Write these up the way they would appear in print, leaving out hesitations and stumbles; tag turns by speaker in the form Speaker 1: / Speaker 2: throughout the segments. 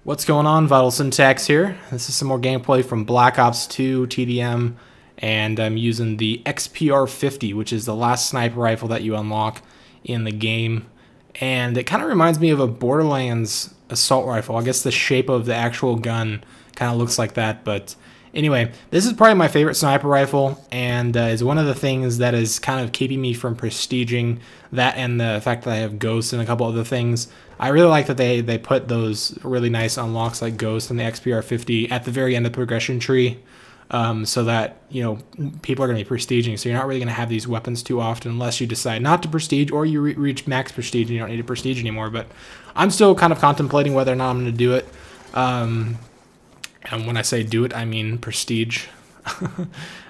Speaker 1: What's going on? VitalSyntax here. This is some more gameplay from Black Ops 2 TDM, and I'm using the XPR-50, which is the last sniper rifle that you unlock in the game. And it kind of reminds me of a Borderlands assault rifle. I guess the shape of the actual gun kind of looks like that, but anyway, this is probably my favorite sniper rifle, and is one of the things that is kind of keeping me from prestiging that, and the fact that I have Ghost and a couple other things. I really like that they put those really nice unlocks like Ghost and the XPR-50 at the very end of the progression tree, so that, you know, people are going to be prestiging. So you're not really going to have these weapons too often unless you decide not to prestige, or you reach max prestige and you don't need to prestige anymore. But I'm still kind of contemplating whether or not I'm going to do it. And when I say do it, I mean prestige.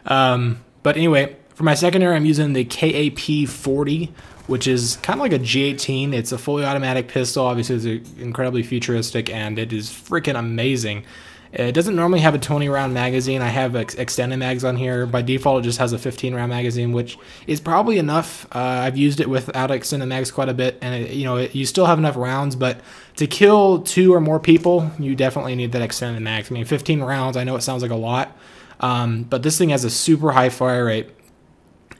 Speaker 1: But anyway, for my secondary, I'm using the KAP-40, which is kind of like a G18. It's a fully automatic pistol. Obviously, it's incredibly futuristic, and it is freaking amazing. It doesn't normally have a 20-round magazine. I have extended mags on here. By default, it just has a 15-round magazine, which is probably enough. I've used it without extended mags quite a bit, and you still have enough rounds, but to kill 2 or more people, you definitely need that extended mags. I mean, 15 rounds, I know it sounds like a lot, but this thing has a super high fire rate,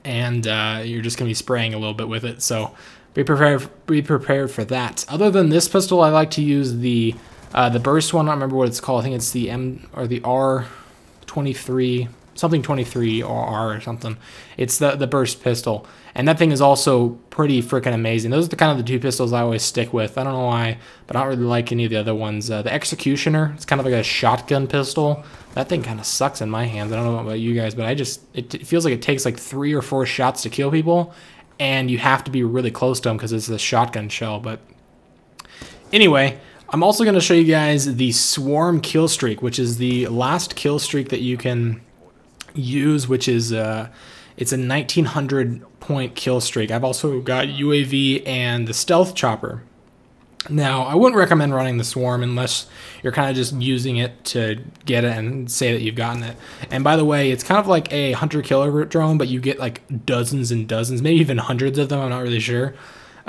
Speaker 1: and you're just going to be spraying a little bit with it, so be prepared for that. Other than this pistol, I like to use the burst one. I don't remember what it's called. I think it's the the R23, something 23 or R or something. It's the burst pistol, and that thing is also pretty freaking amazing. Those are the 2 pistols I always stick with. I don't know why, but I don't really like any of the other ones. The Executioner, it's kind of like a shotgun pistol. That thing kind of sucks in my hands. I don't know about you guys, but it feels like it takes like 3 or 4 shots to kill people, and you have to be really close to them because it's a shotgun shell. But anyway, I'm also going to show you guys the Swarm Killstreak, which is the last kill streak that you can use, which is it's a 1900 point kill streak. I've also got UAV and the Stealth Chopper. Now, I wouldn't recommend running the Swarm unless you're kind of just using it to get it and say that you've gotten it. And by the way, it's kind of like a hunter-killer drone, but you get like dozens and dozens, maybe even hundreds of them. I'm not really sure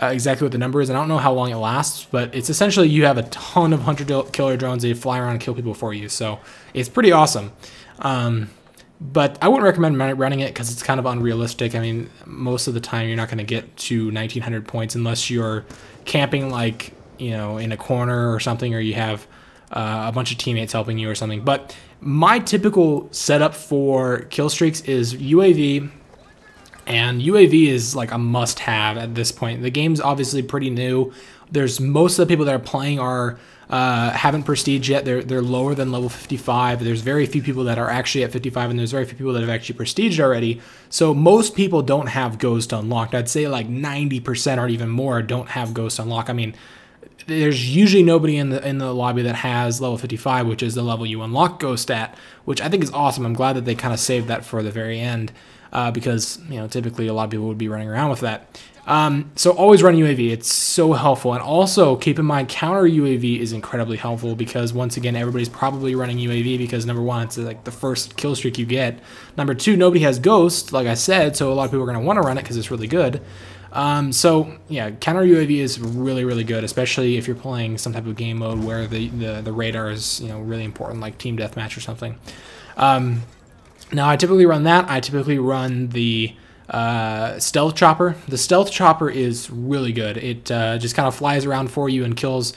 Speaker 1: exactly what the number is. I don't know how long it lasts, but it's essentially you have a ton of hunter-killer drones that fly around and kill people for you. So it's pretty awesome. But I wouldn't recommend running it because it's kind of unrealistic. I mean, most of the time you're not going to get to 1900 points unless you're camping, like, you know, in a corner or something, or you have a bunch of teammates helping you or something. But my typical setup for kill streaks is UAV, and UAV is like a must-have at this point. The game's obviously pretty new. There's most of the people that are playing are haven't prestige yet. They're lower than level 55. There's very few people that are actually at 55, and there's very few people that have actually prestiged already. So most people don't have Ghost unlocked. I'd say like 90% or even more don't have Ghost unlocked. I mean, there's usually nobody in the lobby that has level 55, which is the level you unlock Ghost at, which I think is awesome. I'm glad that they kind of saved that for the very end, because, you know, typically a lot of people would be running around with that. So always run UAV. It's so helpful. And also keep in mind, counter UAV is incredibly helpful because, once again, everybody's probably running UAV because, number one, it's like the first kill streak you get. Number two, nobody has Ghost, like I said, so a lot of people are going to want to run it because it's really good. So yeah, counter UAV is really, really good, especially if you're playing some type of game mode where the radar is, you know, really important, like team deathmatch or something. Now I typically run that. I typically run the Stealth Chopper. The Stealth Chopper is really good. It just kind of flies around for you and kills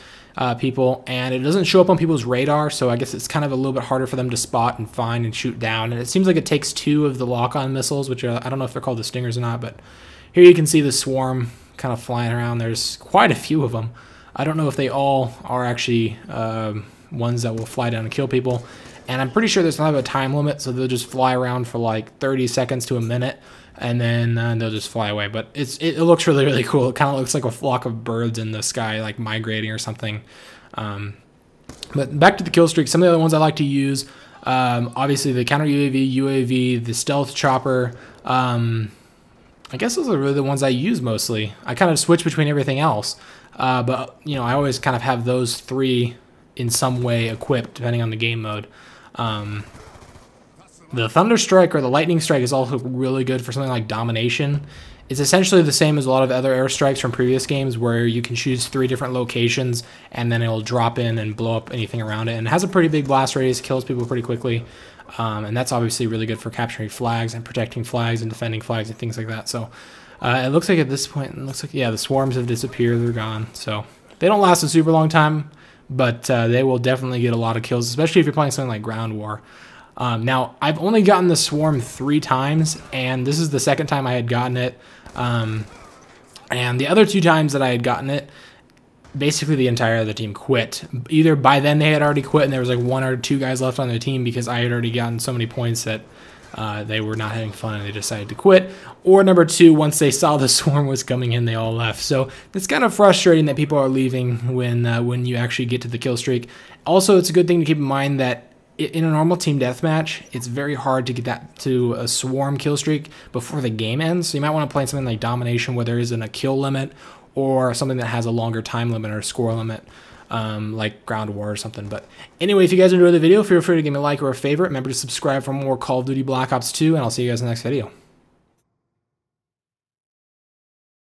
Speaker 1: people, and it doesn't show up on people's radar, so I guess it's kind of a little bit harder for them to spot and find and shoot down. And it seems like it takes 2 of the lock-on missiles, which are, I don't know if they're called the Stingers or not, but here you can see the Swarm kind of flying around. There's quite a few of them. I don't know if they all are actually ones that will fly down and kill people, and I'm pretty sure there's not a time limit, so they'll just fly around for like 30 seconds to a minute, and then they'll just fly away. But it looks really, really cool. It kind of looks like a flock of birds in the sky, like migrating or something. But back to the kill streak. Some of the other ones I like to use, obviously the counter UAV, the Stealth Chopper. I guess those are really the ones I use mostly. I kind of switch between everything else, but, you know, I always kind of have those 3 in some way equipped depending on the game mode. The Thunder Strike or the Lightning Strike is also really good for something like domination. It's essentially the same as a lot of other airstrikes from previous games where you can choose 3 different locations and then it'll drop in and blow up anything around it. And it has a pretty big blast radius, kills people pretty quickly. And that's obviously really good for capturing flags and protecting flags and defending flags and things like that. So it looks like at this point, yeah, the swarms have disappeared. They're gone. So they don't last a super long time, but they will definitely get a lot of kills, especially if you're playing something like Ground War. Now, I've only gotten the swarm 3 times, and this is the second time I had gotten it. And the other 2 times that I had gotten it, basically the entire other team quit. Either by then they had already quit and there was like 1 or 2 guys left on their team because I had already gotten so many points that they were not having fun and they decided to quit. Or number 2, once they saw the swarm was coming in, they all left. So it's kind of frustrating that people are leaving when you actually get to the kill streak. Also, it's a good thing to keep in mind that in a normal team deathmatch, it's very hard to get that to a swarm kill streak before the game ends. So you might want to play something like Domination where there isn't a kill limit, or something that has a longer time limit or score limit, like Ground War or something. But anyway, if you guys enjoyed the video, feel free to give me a like or a favorite. Remember to subscribe for more Call of Duty Black Ops 2, and I'll see you guys in the next video.